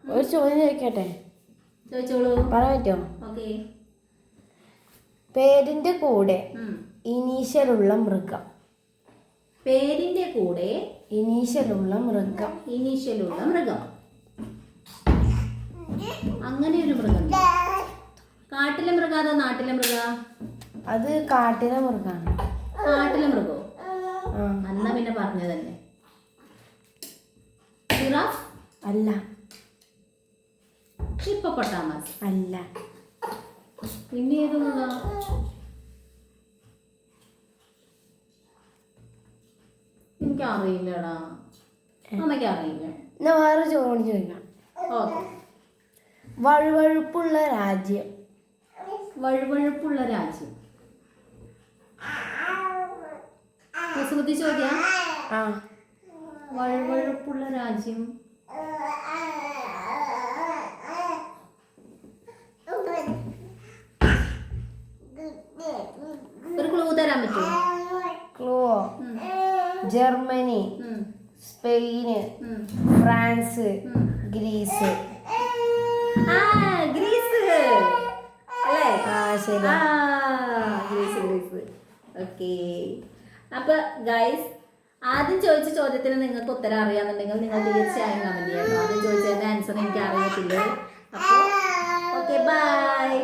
ഒരു ചോദ്യം ചോദിക്കട്ടെ? ചോദിച്ചോളൂ. പറയാൻ പറ്റുമോ? ഓക്കെ. പേരിന്റെ കൂടെ ഇനീഷ്യലുള്ള മൃഗം. പേരിന്റെ കൂടെ ഇനീഷ്യലുള്ള മൃഗം. ഇനീഷ്യലുള്ള മൃഗം. അങ്ങനെ ഒരു മൃഗം. കാട്ടിലെ മൃഗം അതോ നാട്ടിലെ മൃഗ? അത് കാട്ടിലെ മൃഗമാണ്. കാട്ടിലെ മൃഗോ? എന്നാ പിന്നെ പറഞ്ഞ തന്നെ. ജിറാഫ് അല്ല. ഹിപ്പോപ്പൊട്ടാമസ് അല്ല. പിന്നെ ഏത് മൃഗ? എനിക്കറിയില്ലടാ. അമ്മയ്ക്ക് അറിയില്ല. എന്നാ വേറെ ചോദ്യം ചോദിക്കാം. ഓക്കെ. വഴുവഴുപ്പുള്ള രാജ്യം. വഴുവഴുപ്പുള്ള രാജ്യം. കുസൃതി ചോദ്യം. വഴുവഴുപ്പുള്ള രാജ്യം. ഒരു ക്ലൂ തരാൻ പറ്റുമോ? Clue. Germany, Spain, France, Greece. Greece അല്ലേ? ശരി. ഗ്രീസ്. ഓക്കെ. അപ്പൊ ഗൈസ്, ആദ്യം ചോദിച്ച ചോദ്യത്തിന് നിങ്ങൾക്ക് ഉത്തരം അറിയാമെന്നുണ്ടെങ്കിൽ നിങ്ങൾ തീർച്ചയായും കമന്റ് ചെയ്യണം. ആദ്യം ചോദിച്ചതിന്റെ ആൻസർ എനിക്ക് അറിയത്തില്ല. അപ്പോൾ ഓക്കെ, ബൈ.